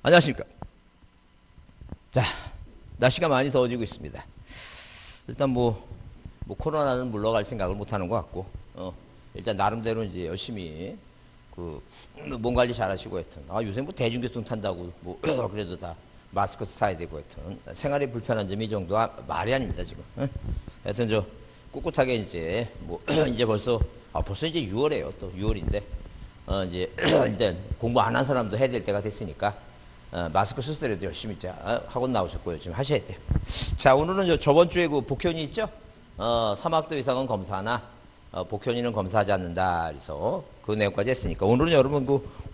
안녕하십니까. 자, 날씨가 많이 더워지고 있습니다. 일단 코로나는 물러갈 생각을 못 하는 것 같고, 일단 나름대로 이제 열심히 몸 관리 잘 하시고 하여튼, 요새 대중교통 탄다고 그래도 다 마스크 써야 되고 하여튼, 생활이 불편한 점이 이 정도 말이 아닙니다, 지금. 하여튼 꿋꿋하게 이제, 이제 벌써 이제 6월이에요. 또 6월인데, 이제, 일단 공부 안 한 사람도 해야 될 때가 됐으니까, 마스크 쓰더라도 열심히 학원 나오셨고요. 지금 하셔야 돼요. 자, 오늘은 저번 주에 복현이 있죠? 3학도 이상은 검사하나, 복현이는 검사하지 않는다. 그래서 그 내용까지 했으니까. 오늘은 여러분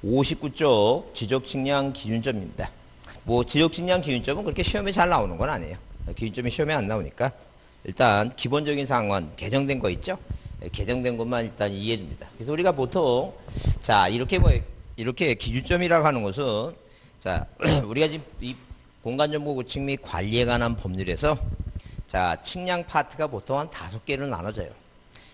59쪽 지적측량 기준점입니다. 지적측량 기준점은 그렇게 시험에 잘 나오는 건 아니에요. 기준점이 시험에 안 나오니까. 일단 기본적인 상황은 개정된 거 있죠? 개정된 것만 일단 이해됩니다. 그래서 우리가 보통, 자, 이렇게 기준점이라고 하는 것은, 자, 우리가 지금 이 공간정보 구축 및 관리에 관한 법률에서, 자, 측량 파트가 보통 한 5개로 나눠져요.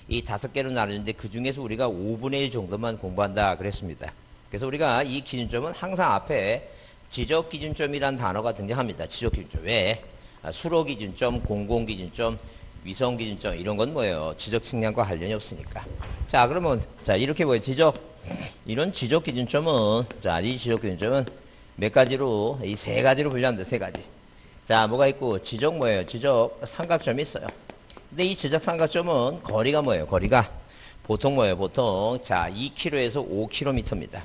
이 5개로 나누는데 그 중에서 우리가 5분의 1 정도만 공부한다 그랬습니다. 그래서 우리가 이 기준점은 항상 앞에 지적기준점이란 단어가 등장합니다. 지적기준점. 왜? 수로기준점, 공공기준점, 위성기준점 이런 건 뭐예요? 지적측량과 관련이 없으니까. 자, 그러면 자, 이렇게 이런 지적기준점은, 자, 이 지적기준점은 몇 가지로, 이 3가지로 분류합니다. 3가지. 자, 뭐가 있고, 지적 삼각점이 있어요. 근데 이 지적 삼각점은 거리가 거리가 보통 보통, 자, 2km에서 5km입니다.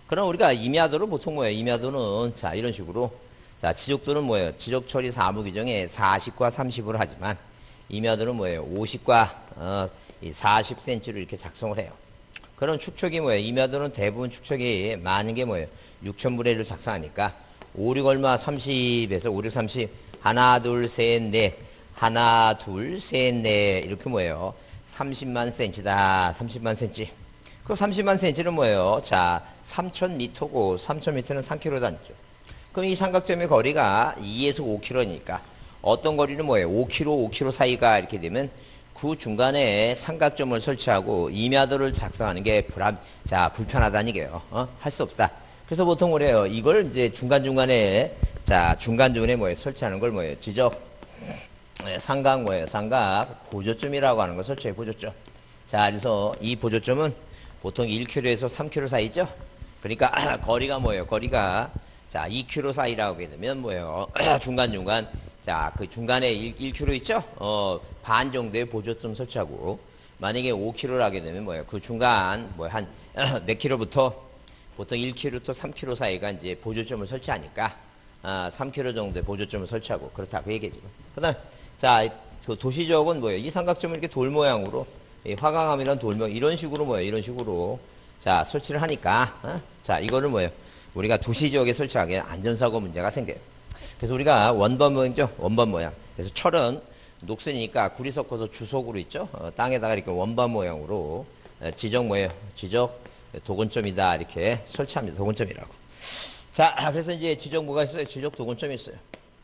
그럼 우리가 임야도를 보통 임야도는, 자, 이런 식으로, 자, 지적도는 지적 처리 사무 규정에 40과 30으로 하지만, 임야도는 50과 40cm로 이렇게 작성을 해요. 그럼 축척이 임야도는 대부분 축척이 많은 게 6,000분의 1로 작성하니까 5, 6 얼마 30에서 5, 6, 30 하나, 둘, 셋, 넷 하나, 둘, 셋, 넷 이렇게 30만 cm다. 30만 cm. 그 30만 cm는 자, 3,000m고 3,000m는 3km 단위죠. 그럼 이 삼각점의 거리가 2에서 5km니까 어떤 거리는 5km, 5km 사이가 이렇게 되면 그 중간에 삼각점을 설치하고 임야도를 작성하는 게 불편하다는 얘기예요. 할 수 없다. 그래서 보통 그래요. 이걸 이제 중간중간에, 자, 중간중간에 설치하는 걸 지적, 삼각 보조점이라고 하는 걸 설치해, 보조점. 자, 그래서 이 보조점은 보통 1km에서 3km 사이죠? 그러니까 거리가 거리가, 자, 2km 사이라고 하게 되면 중간중간, 자, 그 중간에 1km 있죠? 반 정도의 보조점 설치하고, 만약에 5km를 하게 되면 그 중간, 한, 몇 킬로부터, 보통 1km부터 3km 사이가 이제 보조점을 설치하니까, 3km 정도의 보조점을 설치하고, 그렇다고 얘기하지. 그 다음에, 자, 도시적은 이 삼각점을 이렇게 돌 모양으로, 화강암이란 돌 모양, 이런 식으로 이런 식으로, 자, 설치를 하니까, 자, 이거를 우리가 도시지역에 설치하기에 안전사고 문제가 생겨요. 그래서 우리가 원반 모양이죠? 원반 모양. 그래서 철은 녹슨이니까 굴이 섞어서 주석으로 있죠? 땅에다가 이렇게 원반 모양으로 지적 도건점이다. 이렇게 설치합니다. 도건점이라고. 자, 그래서 이제 지적 뭐가 있어요? 지적 도건점이 있어요.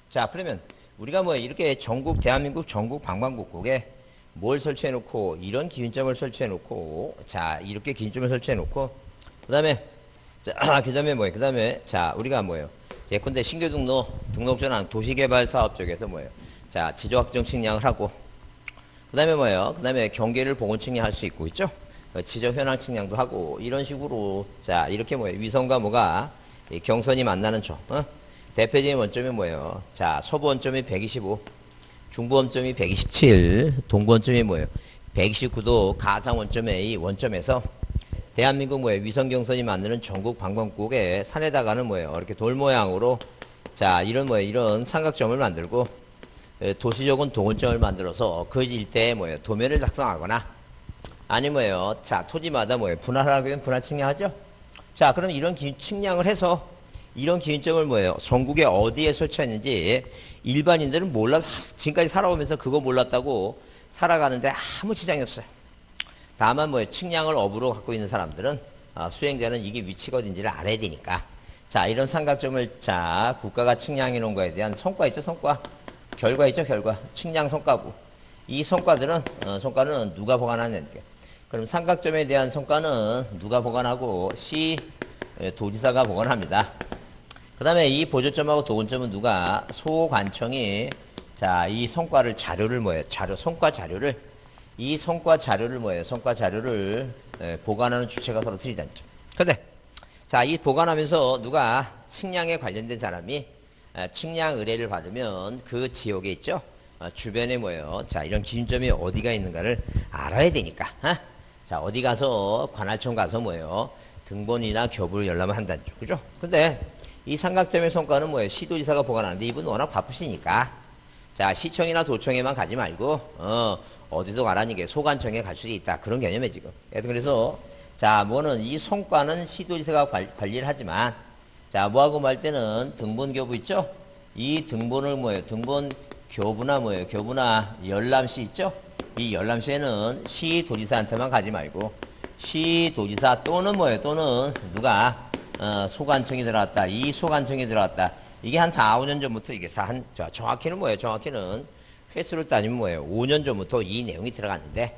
자, 그러면 우리가 이렇게 대한민국 전국 방방곡곡에 뭘 설치해 놓고, 이런 기준점을 설치해 놓고, 자, 이렇게 기준점을 설치해 놓고, 그 다음에, 자, 그 다음에, 자, 우리가 예컨대 신규 등록 전환 도시개발 사업 쪽에서 자, 지적확정 측량을 하고, 그 다음에 그 다음에 경계를 보건 측량할 수 있고 있죠? 지적 현황 측량도 하고, 이런 식으로, 자, 이렇게 위성과 경선이 만나는 chỗ, 대표적인 원점이 자, 서부 원점이 125, 중부 원점이 127, 동부 원점이 129도 가상 원점의 이 원점에서 대한민국 위성 경선이 만드는 전국 방방곡곡에 산에다가는 이렇게 돌 모양으로, 자, 이런 삼각점을 만들고, 도시적은 도건점을 만들어서 그 일대에 도면을 작성하거나, 아니면 자, 토지마다 분할하게 되면 분할 측량하죠? 자, 그럼 이런 측량을 해서 이런 기준점을 전국에 어디에 설치했는지 일반인들은 몰라서 지금까지 살아오면서 그거 몰랐다고 살아가는데 아무 지장이 없어요. 다만 측량을 업으로 갖고 있는 사람들은 수행자는 이게 위치가 어딘지를 알아야 되니까, 자, 이런 삼각점을, 자, 국가가 측량해 놓은 거에 대한 성과 있죠? 성과. 결과 있죠? 결과. 측량 성과부. 이 성과는 누가 보관하냐. 그럼 삼각점에 대한 성과는 누가 보관하고, 도지사가 보관합니다. 그 다음에 이 보조점하고 도군점은 누가? 소관청이, 자, 이 성과를, 자료를 뭐예요? 성과 자료를, 이 성과 자료를 뭐예요? 성과 자료를 보관하는 주체가 서로 틀리다는 점. 근데, 자, 이 보관하면서 누가 측량에 관련된 사람이 측량 의뢰를 받으면 그 지역에 있죠? 주변에 뭐예요? 자, 이런 기준점이 어디가 있는가를 알아야 되니까. 자, 어디 가서, 관할청 가서 뭐예요? 등본이나 교부를 열람을 한다는 점. 그죠? 근데, 이 삼각점의 성과는 뭐예요? 시도지사가 보관하는데 이분 워낙 바쁘시니까. 자, 시청이나 도청에만 가지 말고, 어디서 가라니 게 소관청에 갈 수도 있다. 그런 개념에 지금. 그래서, 자, 뭐는 이 성과는 시도지사가 관리를 하지만, 자, 뭐하고 말 때는 등본 교부 있죠? 이 등본을 뭐예요? 등본 교부나 뭐예요? 교부나 열람시 있죠? 이 열람시에는 시도지사한테만 가지 말고, 시도지사 또는 뭐예요? 또는 누가, 소관청이 들어왔다. 이 소관청이 들어왔다. 이게 한 4, 5년 전부터 이게 자, 정확히는 뭐예요? 정확히는 횟수를 따지면 뭐예요? 5년 전부터 이 내용이 들어갔는데,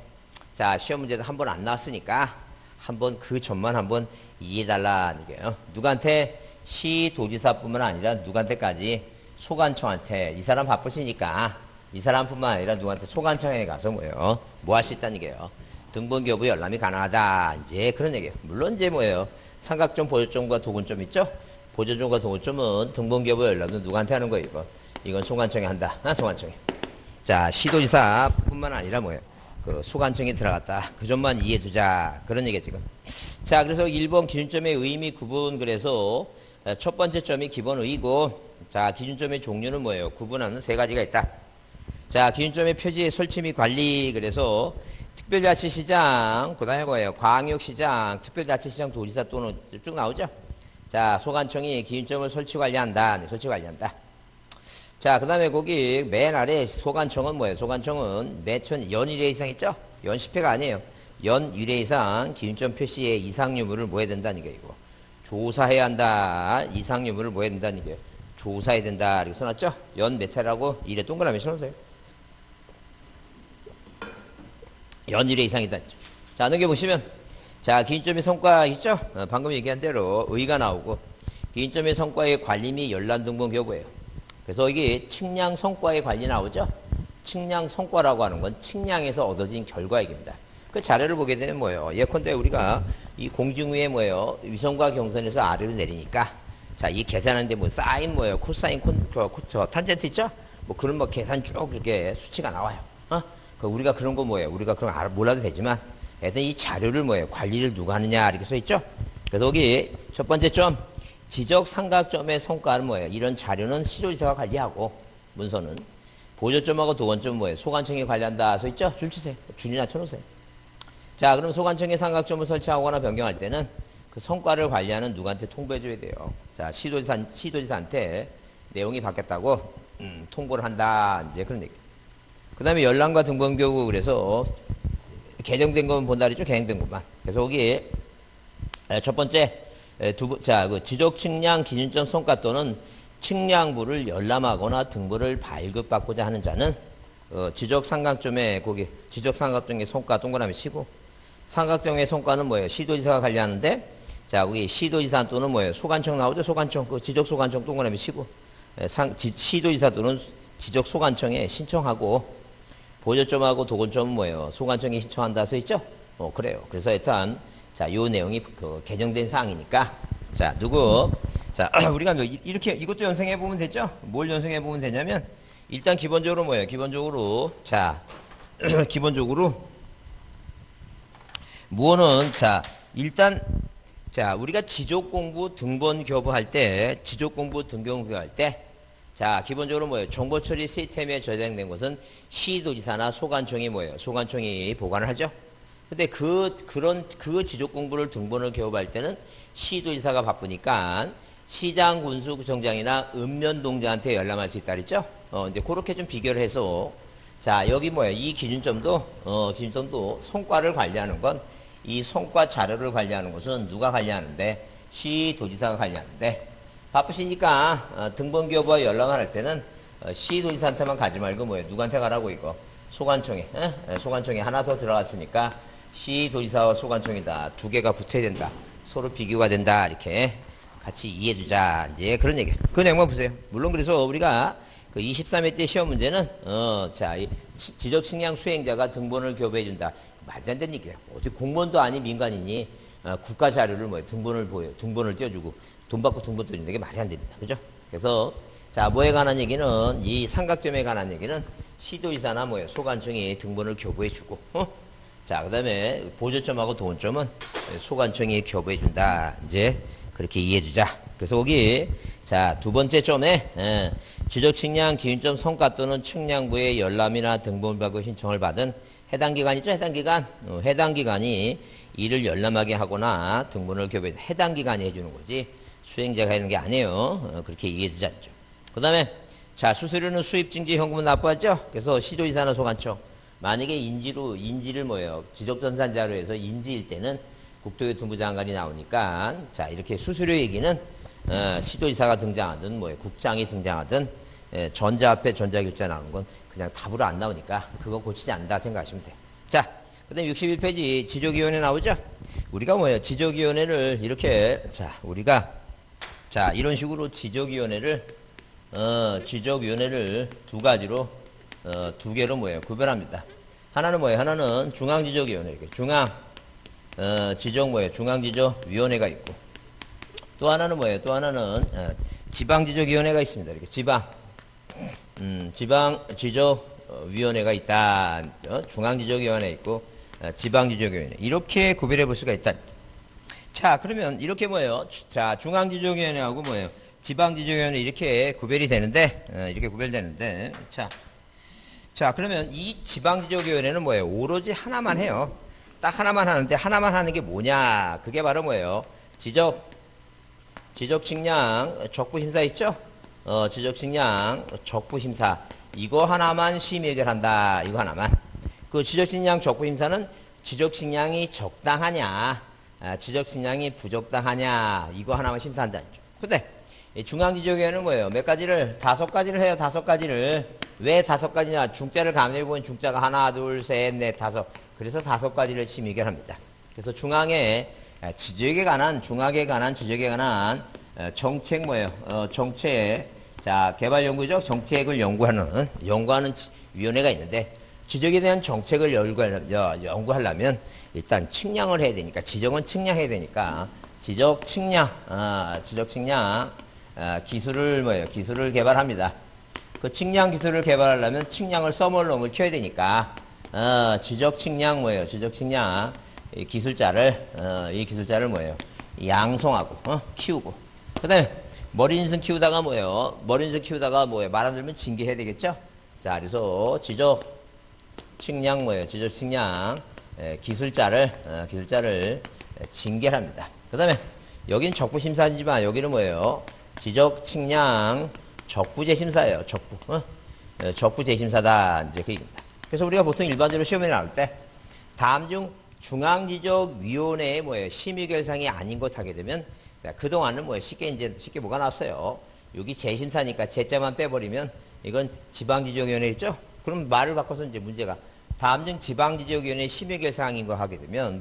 자, 시험 문제도 한 번 안 나왔으니까, 한번 그 점만 한번 이해해달라는 거예요. 누구한테? 시도지사뿐만 아니라 누구한테까지? 소관청한테. 이 사람 바쁘시니까, 이 사람뿐만 아니라 누구한테? 소관청에 가서 뭐예요? 뭐 할 수 있다는 얘기예요. 등본교부 열람이 가능하다. 이제 그런 얘기예요. 물론 이제 뭐예요? 삼각점, 보조점과 도군점 있죠? 보조점과 도군점은 등본교부 열람도 누구한테 하는 거예요, 이거? 이건 소관청이 한다. 소관청이. 자, 시도지사뿐만 아니라 뭐예요? 그 소관청이 들어갔다. 그 점만 이해해 두자. 그런 얘기예요, 지금. 자, 그래서 1번 기준점의 의미 구분, 그래서 첫 번째 점이 기본 의의고, 자, 기준점의 종류는 뭐예요? 구분하는 세 가지가 있다. 자, 기준점의 표지 설치 및 관리, 그래서 특별자치시장, 그 다음에 뭐예요? 광역시장, 특별자치시장, 도지사 또는 쭉 나오죠? 자, 소관청이 기준점을 설치 관리한다. 네, 설치 관리한다. 자, 그 다음에 거기 맨 아래 소관청은 뭐예요? 소관청은 매천 연 1회 이상 있죠? 연 10회가 아니에요. 연 1회 이상 기준점 표시에 이상 유무를 뭐 해야 된다는 게 이거. 조사해야 한다. 이상 유무를 뭐 해야 된다는 게. 조사해야 된다. 이렇게 써놨죠? 연 몇 회라고 1회 동그라미 써놓으세요. 연 1회 이상이다. 자, 넘겨보시면, 자, 기준점의 성과 있죠? 방금 얘기한 대로 의의가 나오고, 기준점의 성과의 관리 및 열람 등본 교부예요. 그래서 이게 측량 성과의 관리 나오죠? 측량 성과라고 하는 건 측량에서 얻어진 결과 얘기입니다. 그 자료를 보게 되면 뭐예요? 예컨대 우리가 이 공중위에 뭐예요? 위성과 경선에서 아래로 내리니까, 자, 이 계산하는데 뭐 사인 뭐예요? 코사인, 탄젠트 있죠? 뭐 그런 뭐 계산 쭉 이렇게 수치가 나와요. 우리가 그런 거 뭐예요? 우리가 그런 거 몰라도 되지만, 하여튼 이 자료를 뭐예요? 관리를 누가 하느냐, 이렇게 써 있죠? 그래서 여기 첫 번째 점, 지적 삼각점의 성과는 뭐예요? 이런 자료는 시도지사가 관리하고, 문서는. 보조점하고 도건점은 뭐예요? 소관청이 관리한다, 써 있죠? 줄 치세요. 줄이나 쳐놓으세요. 자, 그럼 소관청에 삼각점을 설치하거나 변경할 때는 그 성과를 관리하는 누구한테 통보해줘야 돼요? 자, 시도지사한테 내용이 바뀌었다고, 통보를 한다, 이제 그런 얘기. 그 다음에 열람과 등본교부, 그래서 개정된 것만 본다 그랬죠? 개정된 것만. 그래서 거기 첫 번째 자, 그 지적 측량 기준점 성과 또는 측량부를 열람하거나 등본을 발급받고자 하는 자는 지적 삼각점의 거기 지적 삼각점의 성과 동그라미 치고, 삼각점의 성과는 뭐예요? 시도지사가 관리하는데, 자, 거기 시도지사 또는 뭐예요? 소관청 나오죠? 소관청, 그 지적 소관청 동그라미 치고, 시도지사 또는 지적 소관청에 신청하고, 보조점하고 도건점은 뭐예요? 소관청이 신청한다 써 있죠? 그래요. 그래서 일단, 자, 요 내용이 개정된 사항이니까, 자, 자, 우리가 이렇게, 이것도 연상해 보면 되죠? 뭘 연상해 보면 되냐면, 일단 기본적으로 뭐예요? 기본적으로, 자, 기본적으로, 무엇은, 자, 일단, 자, 우리가 지적공부 등본 교부할 때, 지적공부 등본 교부할 때, 자, 기본적으로 뭐예요? 정보처리 시스템에 저장된 것은 시도지사나 소관청이 뭐예요? 소관청이 보관을 하죠? 근데 그 지적 공부를 등본을 교부할 때는 시도지사가 바쁘니까 시장, 군수, 구청장이나 읍면동장한테 열람할 수 있다 그랬죠? 이제 그렇게 좀 비교를 해서, 자, 여기 뭐예요? 이 기준점도 성과를 관리하는 건, 이 성과 자료를 관리하는 것은 누가 관리하는데? 시도지사가 관리하는데, 바쁘시니까 등본교부와 열람을 할 때는 시도지사한테만 가지 말고 뭐예요? 누구한테 가라고 이거? 소관청에. 소관청에 하나 더 들어갔으니까 시도지사와 소관청이다. 두 개가 붙어야 된다. 서로 비교가 된다. 이렇게 같이 이해해주자. 이제 그런 얘기. 그 내용만 보세요. 물론 그래서 우리가 그 23회 때 시험 문제는, 자, 이 지적측량 수행자가 등본을 교부해준다. 말도 안 되는 얘기예요. 어디 공무원도 아닌 민간인이 국가 자료를 등본을 띄워주고 돈 받고 등본 띄워주는 게 말이 안 됩니다. 그죠? 그래서, 자, 뭐에 관한 얘기는, 이 삼각점에 관한 얘기는 시도이사나 소관청이 등본을 교부해주고, 자, 그 다음에 보조점하고 도원점은 소관청이 교부해준다. 이제 그렇게 이해해주자. 그래서 거기, 자, 두 번째 점에, 지적측량 기준점 성과 또는 측량부의 열람이나 등본 발급 신청을 받은 해당 기관이죠. 해당 기관. 해당 기관이 이를 열람하게 하거나 등본을 교부해, 해당 기관이 해주는 거지. 수행자가 하는 게 아니에요. 그렇게 이해해주자. 그 다음에, 자, 수수료는 수입증지 현금은 납부하죠. 그래서 시도이사나 소관청. 만약에 인지를 지적전산 자료에서 인지일 때는 국토교통부 장관이 나오니까, 자, 이렇게 수수료 얘기는, 시도이사가 등장하든, 국장이 등장하든, 전자 앞에 전자결제 나오는 건 그냥 답으로 안 나오니까, 그거 고치지 않는다 생각하시면 돼요. 자, 그 다음에 61페이지 지적위원회 나오죠? 우리가 지적위원회를 이렇게, 자, 자, 이런 식으로 지적위원회를 두 가지로, 두 개로 구별합니다. 하나는 하나는 중앙지적위원회, 중앙지적위원회가 있고, 또 하나는 지방지적위원회가 있습니다. 이렇게 지방지적위원회가 있다. 중앙지적위원회 있고, 지방지적위원회. 이렇게 구별해 볼 수가 있다. 자, 그러면 이렇게 자, 중앙지적위원회하고 지방지적위원회 이렇게 구별이 되는데, 자, 그러면 이 지방지적위원회는 오로지 하나만 해요. 딱 하나만 하는데, 하나만 하는 게 뭐냐? 그게 바로 지적측량 적부심사 있죠? 지적측량 적부심사. 이거 하나만 심의 해결한다. 이거 하나만. 그 지적측량 적부심사는 지적측량이 적당하냐, 지적측량이 부적당하냐, 이거 하나만 심사한다. 근데 중앙지적위원회는 몇 가지를, 5가지를 해요. 5가지를. 왜 5가지냐? 중자를 감해보면 중자가 하나, 둘, 셋, 넷, 5. 그래서 5가지를 심의 해결합니다. 그래서 중앙에 지적에 관한 정책 정책, 자, 개발연구죠. 정책을 연구하는 위원회가 있는데, 지적에 대한 정책을 연구하려면 일단 측량을 해야 되니까, 지적은 측량해야 되니까, 지적측량 기술을 개발합니다. 그 측량 기술을 개발하려면 측량을 써멀럼을 켜야 되니까, 지적측량 이 기술자를 양성하고, 키우고. 그 다음에, 머리인승 키우다가 말 안 들으면 징계해야 되겠죠? 자, 그래서 지적측량 기술자를 징계를 합니다. 그 다음에, 여긴 적부심사지만, 여기는 지적측량 적부재심사예요. 적부재심사다. 이제 그 얘기입니다. 그래서 우리가 보통 일반적으로 시험에 나올 때, 다음 중 중앙지적위원회의 심의결상이 아닌 것 하게 되면, 그동안은 쉽게 뭐가 나왔어요. 여기 재심사니까 재자만 빼버리면, 이건 지방지적위원회 있죠? 그럼 말을 바꿔서 이제 문제가, 다음 중 지방지적위원회 심의결상인 거 하게 되면,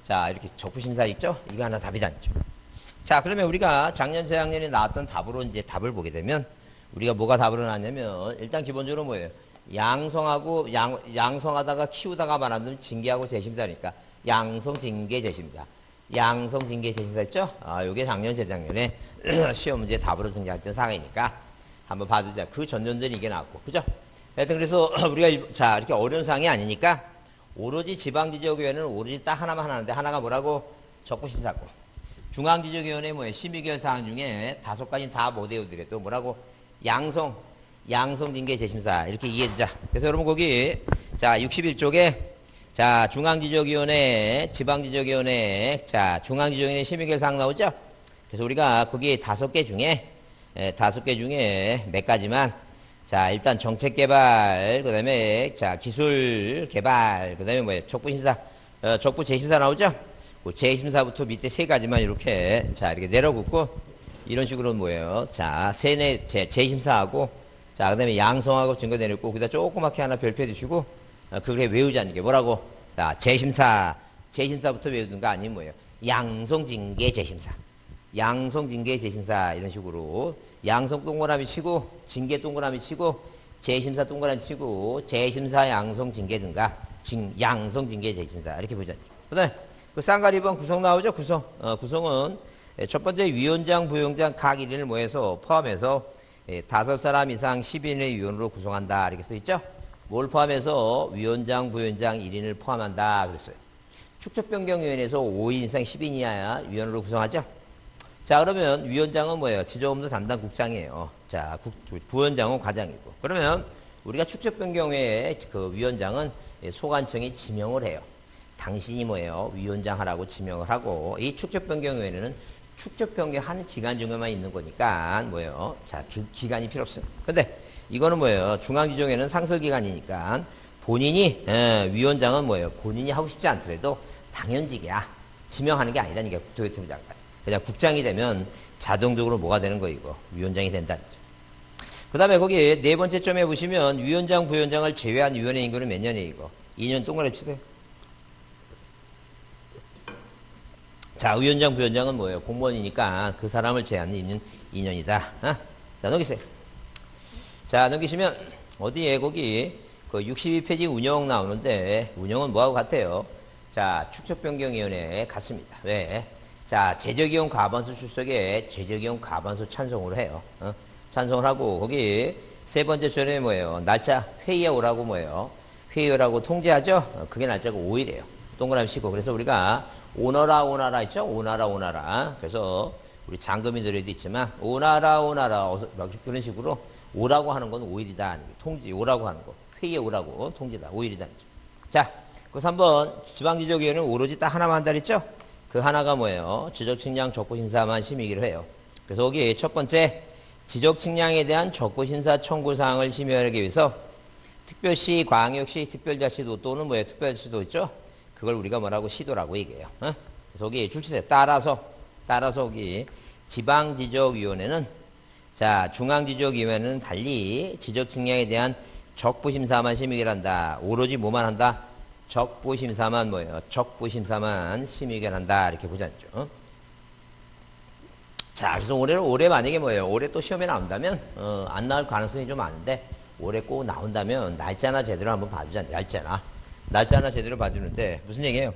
자, 이렇게 적부심사 있죠? 이거 하나 답이 다니죠. 자, 그러면 우리가 작년, 재작년에 나왔던 답으로 이제 답을 보게 되면, 우리가 뭐가 답으로 나왔냐면, 일단 기본적으로 양성하다가 키우다가 말하면 징계하고 재심사니까, 양성, 징계, 재심사. 양성, 징계, 재심사 있죠? 요게 작년, 재작년에 시험 문제 답으로 등장했던 사항이니까, 한번 봐두자. 그 전년들은 이게 나왔고. 그죠? 하여튼 그래서 우리가, 자, 이렇게 어려운 사항이 아니니까, 오로지 지방지적위원회는 오로지 딱 하나만 하는데, 하나가 뭐라고? 적부심사고. 중앙지적위원회 심의결 사항 중에 5가지는 다 못 외우더라도 뭐라고? 양성, 징계, 재심사. 이렇게 이해해주자. 그래서 여러분 거기, 자, 61쪽에, 자, 중앙지적위원회, 지방지적위원회, 자, 중앙지적위원회 심의결 사항 나오죠? 그래서 우리가 거기 5개 중에 몇 가지만, 자, 일단 정책 개발, 그 다음에, 자, 기술 개발, 그 다음에 적부심사, 적부 재심사 나오죠? 그 재심사부터 밑에 3가지만 이렇게, 자, 이렇게 내려붙고, 이런 식으로 자, 재심사하고, 자, 그 다음에 양성하고 증거 내렸고, 거기다 조그맣게 하나 별표 주시고, 그게 외우자는 게 뭐라고? 자, 재심사부터 외우는 거 아니면 양성, 징계, 재심사. 양성 징계 재심사 이런 식으로 양성 동그라미 치고 징계 동그라미 치고 재심사 동그라미 치고 재심사 양성 징계 등가 양성 징계 재심사 이렇게 보자. 그다음에 그 쌍가리번 구성 나오죠. 구성은 첫 번째 위원장 부위원장 각 1인을 모여서 포함해서 5사람 이상 10인의 위원으로 구성한다 이렇게 써 있죠. 뭘 포함해서 위원장 부위원장 1인을 포함한다 그랬어요. 축적변경위원회에서 5인 이상 10인 이하야 위원으로 구성하죠. 자, 그러면 위원장은 뭐예요? 지적업무 담당 국장이에요. 자, 부원장은 과장이고. 그러면 우리가 축적변경회의 그 위원장은 소관청이 지명을 해요. 당신이 뭐예요? 위원장 하라고 지명을 하고, 이 축적변경회는 축적변경하는 기간 중에만 있는 거니까 뭐예요? 자, 기간이 필요 없습니다. 근데 이거는 뭐예요? 중앙지정회는 상설기관이니까 본인이 위원장은 뭐예요? 본인이 하고 싶지 않더라도 당연직이야. 지명하는 게 아니라는 게 국토교통부 장관. 그냥 국장이 되면 자동적으로 뭐가 되는 거 이거 위원장이 된다는 거죠. 그 다음에 거기 네 번째 점에 보시면 위원장 부위원장을 제외한 위원회 인구는 몇 년이에요 이거 2년 동그라미 치세요. 자, 위원장 부위원장은 뭐예요? 공무원이니까 그 사람을 제외하는 임는 2년이다. 자, 넘기세요. 자, 넘기시면 어디에 거기 그 62페이지 운영 나오는데 운영은 뭐하고 같아요? 자, 축적변경위원회에 같습니다. 왜? 자, 제적이용 과반수 출석에 제적이용 과반수 찬성을 해요. 찬성을 하고 거기 세 번째 절에 뭐예요? 날짜 회의에 오라고 뭐예요? 회의에 오라고 통지하죠? 그게 날짜가 5일이에요. 동그라미 치고. 그래서 우리가 오너라 있죠? 오나라. 그래서 우리 장금이 들어도 있지만 오나라 그런 식으로 오라고 하는 건 5일이다. 통지 오라고 하는 거. 회의에 오라고 통지다. 5일이다. 자, 그래서 한번 지방지적위원회는 오로지 딱 하나만 한다 그랬죠? 그 하나가 뭐예요? 지적측량 적부심사만 심의하기로 해요. 그래서 여기 첫 번째 지적측량에 대한 적부심사 청구사항을 심의하기 위해서 특별시, 광역시, 특별자치도 또는 뭐예요? 특별시도 있죠? 그걸 우리가 뭐라고 시도라고 얘기해요. 그래서 여기 줄치세요. 따라서 여기 지방지적위원회는 자, 중앙지적위원회는 달리 지적측량에 대한 적부심사만 심의를 한다. 오로지 뭐만 한다? 적부심사만 뭐예요? 적부심사만 심의를 한다. 이렇게 보자죠. 자, 그래서 올해 만약에 뭐예요? 올해 또 시험에 나온다면, 안 나올 가능성이 좀 많은데, 올해 꼭 나온다면, 날짜나 제대로 한번 봐주자. 날짜나 제대로 봐주는데, 무슨 얘기예요?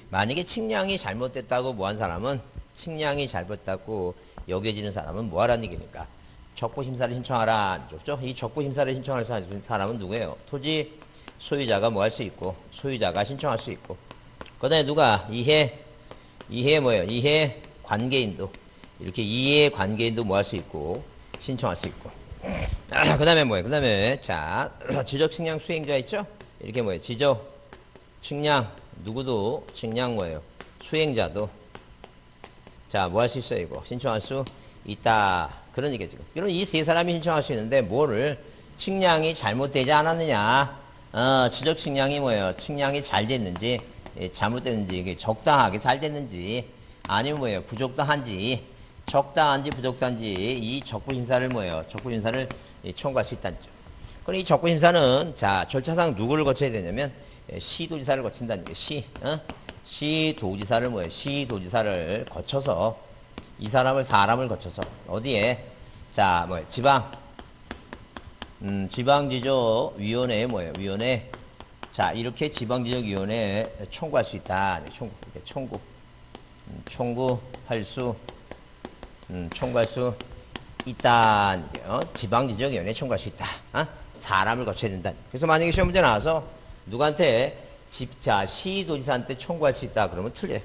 만약에 측량이 잘못됐다고 뭐 한 사람은, 측량이 잘못됐다고 여겨지는 사람은 뭐 하라는 얘기입니까? 적부심사를 신청하라. 그죠? 이 적부심사를 신청할 사람은 누구예요? 토지 소유자가 뭐 할 수 있고, 소유자가 신청할 수 있고. 그 다음에 누가? 이해 뭐예요? 이해 관계인도. 이렇게 이해 관계인도 뭐 할 수 있고, 신청할 수 있고. 그 다음에 뭐예요? 그 다음에, 자, 지적 측량 수행자 있죠? 이렇게 뭐예요? 지적 측량, 누구도 측량 뭐예요? 수행자도. 자, 뭐 할 수 있어요? 이거. 신청할 수 있다. 그런 얘기죠, 지금. 이런 이 세 사람이 신청할 수 있는데, 뭐를? 측량이 잘못되지 않았느냐? 지적 측량이 뭐예요? 측량이 잘 됐는지, 잘못됐는지, 이게 적당하게 잘 됐는지, 아니면 뭐예요? 부적당한지, 적당한지, 부적당한지, 이 적부심사를 뭐예요? 적부심사를 청구할 수 있다는 점. 그럼 이 적부심사는, 자, 절차상 누구를 거쳐야 되냐면, 시도지사를 거친다는 거예요. 시도지사를 뭐예요? 시도지사를 거쳐서, 이 사람을 거쳐서, 어디에? 자, 뭐예요? 지방지적위원회에 뭐예요? 위원회. 자, 이렇게 지방지적위원회에 청구할 수 있다. 청구할 수 있다. 지방지적위원회에 청구할 수 있다. 사람을 거쳐야 된다. 그래서 만약에 시험 문제 나와서 누구한테 시도지사한테 청구할 수 있다. 그러면 틀려요.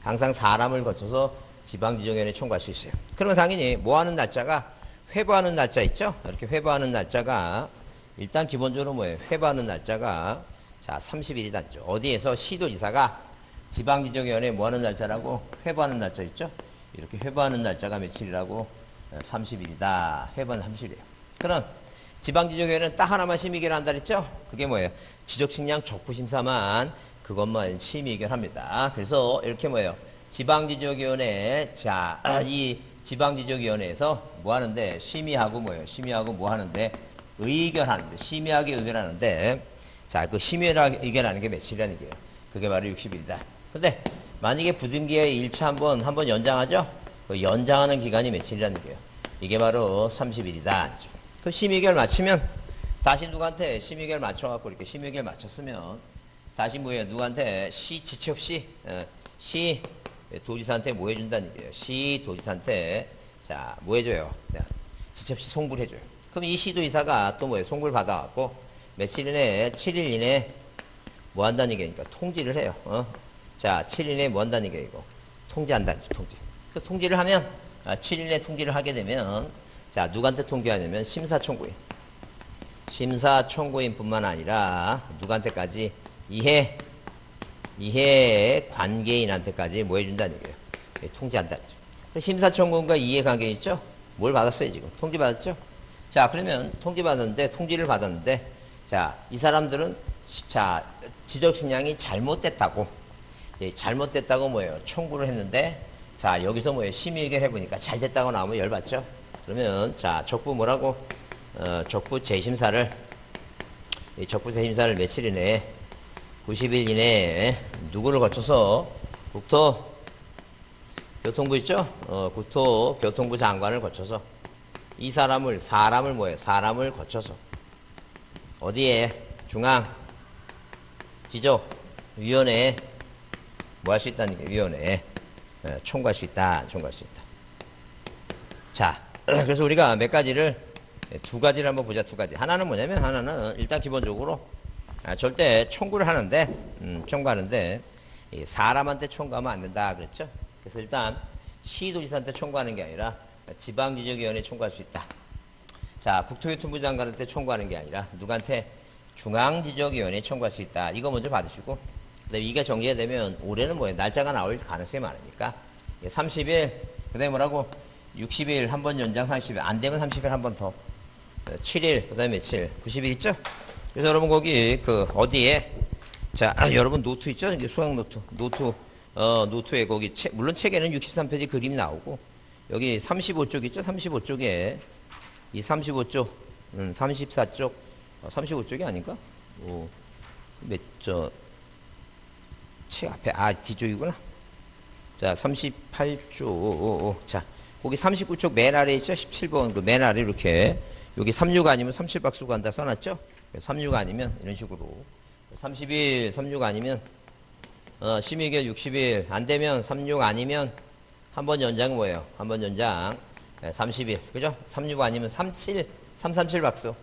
항상 사람을 거쳐서 지방지적위원회에 청구할 수 있어요. 그러면 당연히 뭐 하는 날짜가 회부하는 날짜 있죠? 이렇게 회부하는 날짜가 일단 기본적으로 뭐예요? 회부하는 날짜가 자 30일이다. 어디에서 시도지사가 지방지적위원회에 뭐 하는 날짜라고? 회부하는 날짜 있죠? 이렇게 회부하는 날짜가 며칠이라고? 30일이다. 회부는 30일이에요. 그럼 지방지적위원회는 딱 하나만 심의결 한다 그랬죠? 그게 뭐예요? 지적측량 적부심사만 그것만 심의결합니다. 그래서 이렇게 뭐예요? 지방지적위원회 자, 이 지방지적위원회에서 뭐 하는데 심의하고 뭐예요? 심의하고 뭐 하는데 의결하는데 심의하게 의결하는데 자, 그 심의하게 의결하는 게 며칠이라는 게요. 그게 바로 60일이다. 근데 만약에 부등기에 1차 한번 연장하죠? 그 연장하는 기간이 며칠이라는 거예요. 이게 바로 30일이다. 그 심의결 마치면 다시 누구한테 심의결 맞춰갖고 이렇게 심의결 맞췄으면 다시 뭐예요? 누구한테 시 지체 없이 시 도지사한테 뭐 해준다는 얘기예요. 시 도지사한테 자 뭐 해줘요? 지체 없이 송부를 해줘요. 그럼 이 시도지사가 또 뭐예요? 송부를 받아갖고 며칠 이내 7일 이내 뭐 한다는 얘기니까 통지를 해요. 자 7일 이내 뭐 한다는 얘기고 통지한다는 통지. 그 통지를 하면 7일 내 통지를 하게 되면 자 누구한테 통지하냐면 심사청구인. 심사청구인뿐만 아니라 누구한테까지 이해 관계인한테까지 뭐 해준다는 얘기예요. 통지한다는 거죠. 심사청구인과 이해관계인 있죠? 뭘 받았어요 지금? 통지 받았죠? 자 그러면 통지 받았는데 통지를 받았는데 자 이 사람들은 자 지적신양이 잘못됐다고 잘못됐다고 뭐예요? 청구를 했는데 자 여기서 뭐예요? 심의의결 해보니까 잘 됐다고 나오면 열받죠? 그러면 자 적부 뭐라고? 적부 재심사를 며칠 이내에 90일 이내에 누구를 거쳐서 국토교통부 있죠? 국토교통부 장관을 거쳐서 이 사람을 뭐예요? 사람을 거쳐서 어디에? 중앙지적위원회에 뭐 할 수 있다는 게 위원회에 청구할 수 있다. 자, 그래서 우리가 몇 가지를 두 가지를 한번 보자. 두 가지. 하나는 뭐냐면 하나는 일단 기본적으로 절대 청구를 하는데 청구하는데 사람한테 청구하면 안 된다 그랬죠. 그래서 일단 시도지사한테 청구하는 게 아니라 지방지적위원회에 청구할 수 있다. 자, 국토교통부 장관한테 청구하는 게 아니라 누구한테? 중앙지적위원회에 청구할 수 있다. 이거 먼저 받으시고 그다음에 이게 정리가 되면 올해는 뭐예요? 날짜가 나올 가능성이 많으니까 30일 그다음에 뭐라고? 60일 한 번 연장 30일 안 되면 30일 한 번 더 7일 그다음에 며칠? 90일 있죠? 그래서 여러분 거기 그 어디에 자 여러분 노트 있죠? 이제 수학 노트에 거기 물론 책에는 63페이지 그림 나오고 여기 35쪽 있죠? 35쪽에 이 35쪽 34쪽 35쪽이 아닌가? 책 앞에 뒤쪽이구나. 자 38쪽 자 거기 39쪽 맨 아래 있죠? 17번 그 맨 아래 이렇게 여기 36 아니면 37박수 간다 써놨죠? 36 아니면 이런 식으로 30일 36 아니면 심의결 60일 안 되면 36 아니면 한 번 연장 뭐예요? 한 번 연장 30일 그죠? 36 아니면 337박수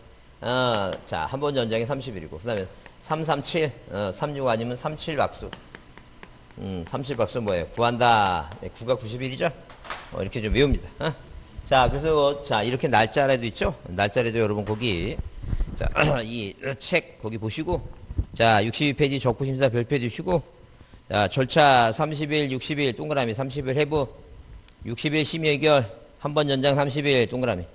자 한 번 연장이 30일이고 그 다음에 337 36 아니면 37박수 37박수 뭐예요? 구한다 9가 90일이죠? 이렇게 좀 외웁니다. 자, 그래서, 자, 이렇게 날짜라도 있죠? 날짜라도 여러분 거기, 자, 이 책 거기 보시고, 자, 62페이지 적부심사 별표 주시고, 자, 절차 30일, 60일, 동그라미, 30일 해부, 60일 심의의결, 한 번 연장 30일, 동그라미,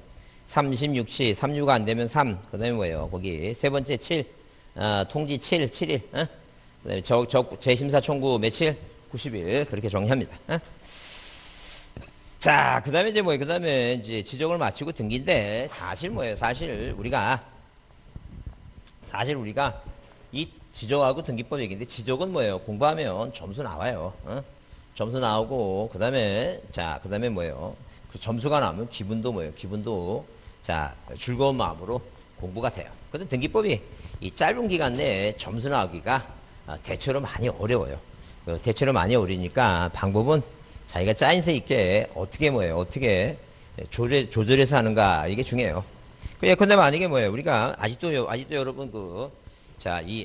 36시, 36가 안 되면 3, 그 다음에 뭐예요? 거기, 세 번째 7, 통지 7, 7일, 그 다음에 재심사 청구 며칠? 90일, 그렇게 정리합니다. 자, 그 다음에 그 다음에 이제 지적을 마치고 등기인데, 사실 뭐예요? 사실 우리가 이 지적하고 등기법 얘기인데, 지적은 뭐예요? 공부하면 점수 나와요. 점수 나오고, 그 다음에 뭐예요? 그 점수가 나오면 기분도 뭐예요? 기분도, 자, 즐거운 마음으로 공부가 돼요. 근데 등기법이 이 짧은 기간 내에 점수 나오기가 대체로 많이 어려워요. 대체로 많이 어려우니까 방법은 자기가 짜임새 있게 어떻게 조절해서 하는가 이게 중요해요. 예컨대 만약에 우리가 아직도 여러분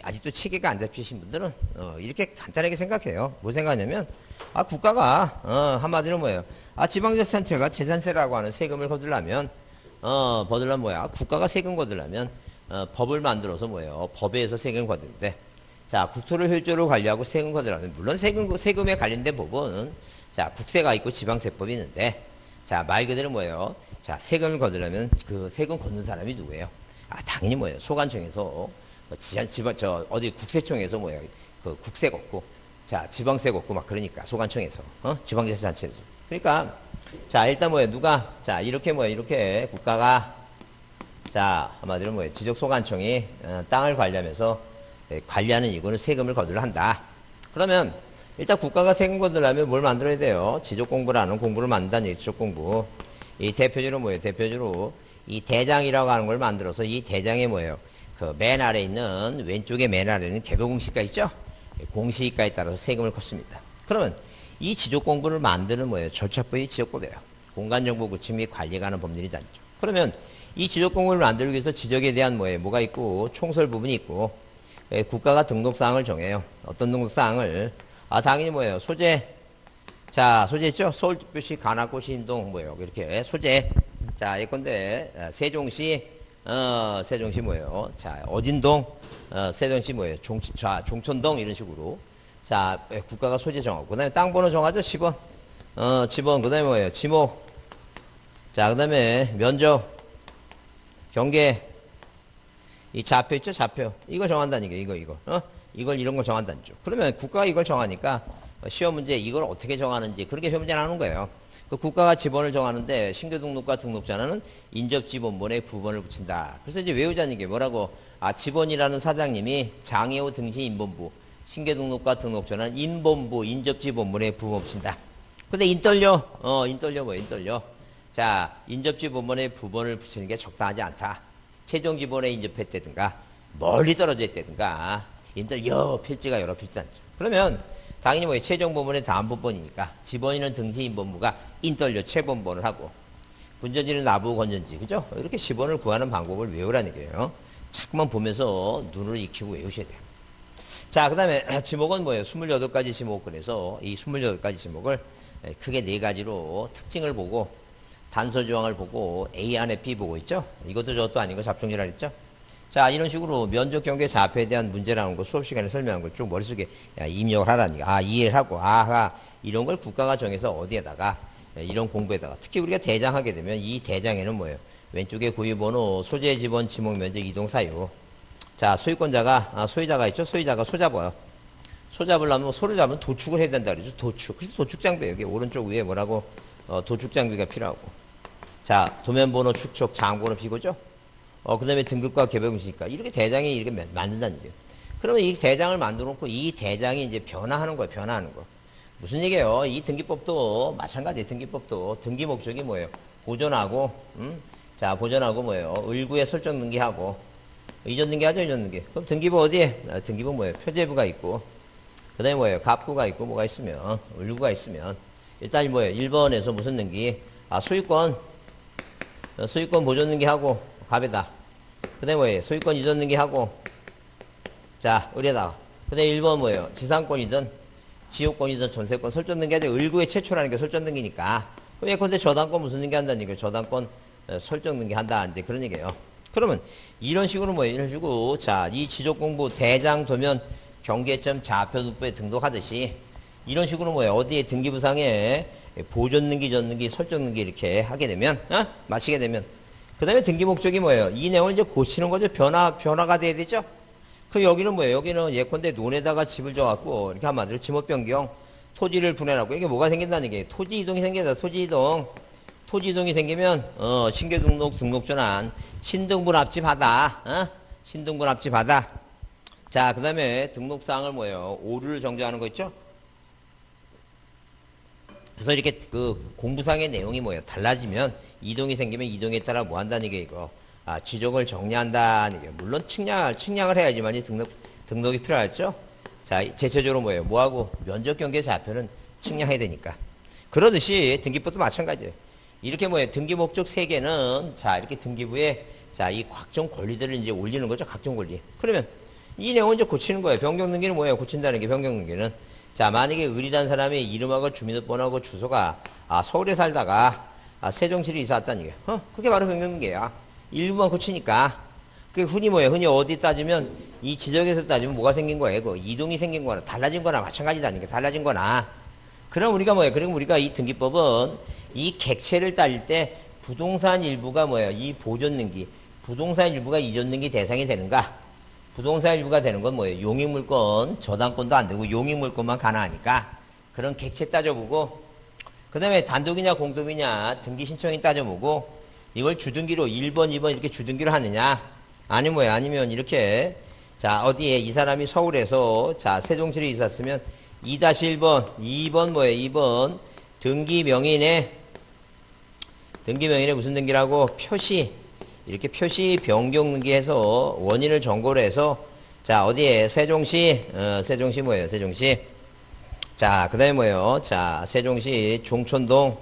아직도 체계가 안 잡히신 분들은 이렇게 간단하게 생각해요. 뭐 생각하냐면 국가가 한마디로 지방자치단체가 재산세라고 하는 세금을 거두려면 국가가 세금 거두려면 법을 만들어서 법에서 세금 거두는데 자 국토를 효율적으로 관리하고 세금 거두려면 물론 세금에 관련된 법은 자, 국세가 있고 지방세법이 있는데, 자, 말 그대로 자, 세금을 거두려면 그 세금 걷는 사람이 누구예요? 당연히 소관청에서, 어디 국세청에서 그 국세 걷고, 자, 지방세 걷고 막 그러니까, 소관청에서, 지방자치단체에서. 그러니까, 자, 일단 자, 이렇게 국가가, 자, 한마디로 지적소관청이 땅을 관리하면서 관리하는 이거는 세금을 거두려 한다. 그러면, 일단 국가가 세금 거두려면 뭘 만들어야 돼요? 지적공부라는 공부를 만든다는 얘기, 지적공부. 이 대표적으로 뭐예요? 대표적으로 이 대장이라고 하는 걸 만들어서 이 대장에 뭐예요? 그 맨 아래 있는, 왼쪽에 맨 아래 있는 개별공시가 있죠? 공시가에 따라서 세금을 걷습니다. 그러면 이 지적공부를 만드는 뭐예요? 절차법이 지적법이에요. 공간정보 구축 및 관리가 하는 법률이 다르죠. 그러면 이 지적공부를 만들기 위해서 지적에 대한 뭐예요? 뭐가 있고, 총설 부분이 있고, 국가가 등록사항을 정해요. 어떤 등록사항을? 당연히 뭐예요? 소재. 자, 소재 있죠? 서울특별시 관악구시 인동 뭐예요? 이렇게 소재. 자, 예컨대 세종시 세종시 뭐예요? 자, 어딘동 세종시 뭐예요? 종천동 이런 식으로. 자, 국가가 소재 정하고 그다음에 땅 번호 정하죠? 10원. 10원. 그다음에 뭐예요? 지목. 자, 그다음에 면적, 경계. 이 좌표 있죠? 좌표. 이거 정한다는 게 이거. 이걸 이런 걸 정한다는 죠. 그러면 국가가 이걸 정하니까 시험 문제 이걸 어떻게 정하는지 그렇게 시험 문제 나오는 거예요. 그 국가가 지번을 정하는데 신규 등록과 등록자는 인접 지번본에 부번을 붙인다. 그래서 이제 외우자는 게 뭐라고? 지번이라는 사장님이 장애우 등시 인본부, 신규 등록과 등록자는 인본부 인접 지번본에 부번 붙인다. 근데 인떨려 인떨려. 자, 인접 지번본에 부번을 붙이는 게 적당하지 않다. 최종 지번에 인접했다든가 멀리 떨어져 있다든가 인떨려 필지가 여러 필지 않죠. 그러면 당연히 뭐 최종 법원의 다음 법원이니까 지번이는 등시 인본부가 인떨려 최본본을 하고 분전지는 나부 건전지 그죠? 이렇게 지번을 구하는 방법을 외우라는 거예요. 자꾸만 보면서 눈을 익히고 외우셔야 돼요. 자, 그 다음에 지목은 뭐예요? 28가지 지목. 그래서 이 28가지 지목을 크게 4가지로 특징을 보고 단서 조항을 보고 A 안에 B 보고 있죠? 이것도 저것도 아닌 거 잡종이라 했죠? 자, 이런 식으로 면적 경계 좌표에 대한 문제라는 거 수업 시간에 설명한 걸 쭉 머릿속에 입력을 하라니까. 이해를 하고, 이런 걸 국가가 정해서 어디에다가, 이런 공부에다가. 특히 우리가 대장하게 되면 이 대장에는 뭐예요? 왼쪽에 고유번호, 소재 지번, 지목 면적, 이동 사유. 자, 소유권자가, 소유자가 있죠? 소유자가 소 잡아요. 소 잡으려면, 소를 잡으면 도축을 해야 된다 그러죠? 도축. 그래서 도축 장비, 여기 오른쪽 위에 뭐라고, 도축 장비가 필요하고. 자, 도면번호, 축척, 장번호, 비고죠? 그 다음에 등급과 개별공시니까 이렇게 대장이 이렇게 만든다는 얘기예요. 그러면 이 대장을 만들어 놓고 이 대장이 이제 변화하는 거예요. 변화하는 거. 무슨 얘기예요? 이 등기법도 마찬가지예요. 등기법도 등기 목적이 뭐예요? 보존하고, 자, 보존하고 뭐예요? 을구에 설정 등기하고, 이전 등기하죠? 이전 등기. 그럼 등기부 어디에? 등기부 뭐예요? 표제부가 있고, 그 다음에 뭐예요? 갑구가 있고, 뭐가 있으면, 을구가 있으면, 일단 뭐예요? 1번에서 무슨 등기? 소유권 보존 등기하고, 갑에다. 그 다음에 뭐예요? 소유권 이전 등기하고, 자, 을에다가. 그 다음에 1번 뭐예요? 지상권이든, 지역권이든, 전세권 설정 등기하죠. 을구에 제출하는 게 설정 등기니까. 그럼 예컨대 저당권 무슨 등기 한다는 얘기예요? 저당권 설정 등기 한다. 이제 그런 얘기예요. 그러면 이런 식으로 뭐예요? 이런 식으로, 자, 이 지적공부 대장 도면 경계점 좌표등부에 등록하듯이 이런 식으로 뭐예요? 어디에 등기부상에 보존 등기, 전 등기, 설정 등기 이렇게 하게 되면, 마치게 되면 그 다음에 등기 목적이 뭐예요? 이 내용을 이제 고치는 거죠. 변화가 돼야 되죠? 그 여기는 뭐예요? 여기는 예컨대 논에다가 집을 져갖고, 이렇게 하면 안 돼요. 지목 변경, 토지를 분해하고, 이게 뭐가 생긴다는 게, 토지 이동이 생긴다. 토지 이동. 토지 이동이 생기면, 신규 등록, 등록 전환, 신등분 합집하다. 신등분 합집하다. 자, 그 다음에 등록사항을 뭐예요? 오류를 정정하는 거 있죠? 그래서 이렇게 그 공부상의 내용이 뭐예요? 달라지면, 이동이 생기면 이동에 따라 뭐 한다는 얘기 이거. 지적을 정리한다는 얘기. 물론 측량을 해야지만이 등록이 필요하죠. 자, 제체적으로 뭐예요? 뭐하고 면적 경계 좌표는 측량해야 되니까. 그러듯이 등기부도 마찬가지예요. 이렇게 뭐예요? 등기 목적 3개는 자, 이렇게 등기부에 자, 이 각종 권리들을 이제 올리는 거죠. 각종 권리. 그러면 이 내용은 이제 고치는 거예요. 변경 등기는 뭐예요? 고친다는 게 변경 등기는. 자, 만약에 을이라는 사람이 이름하고 주민등록번호하고 주소가 서울에 살다가 세종시로 이사 왔다는 얘기예요. 그게 바로 변경등기야. 일부만 고치니까. 그게 흔히 뭐예요? 흔히 어디 따지면 이 지적에서 따지면 뭐가 생긴 거예요? 그 이동이 생긴 거나 달라진 거나 마찬가지다는 게 달라진 거나. 그럼 우리가 뭐예요? 그럼 우리가 이 등기법은 이 객체를 따질 때 부동산 일부가 뭐예요? 이 보존 등기, 부동산 일부가 이전 등기 대상이 되는가? 부동산 일부가 되는 건 뭐예요? 용익물권, 저당권도 안 되고 용익물권만 가능하니까 그런 객체 따져보고, 그 다음에 단독이냐 공동이냐 등기 신청인 따져보고, 이걸 주등기로 1번, 2번 이렇게 주등기로 하느냐, 아니면 뭐야? 아니면 이렇게, 자, 어디에 이 사람이 서울에서 자, 세종시로 이사 왔으면 2-1번, 2번 뭐예요? 2번 등기명인의 무슨 등기라고? 표시. 이렇게 표시 변경 등기해서 원인을 정보로 해서 자, 어디에? 세종시, 세종시 뭐예요? 세종시. 자, 그 다음에 뭐예요? 자, 세종시 종촌동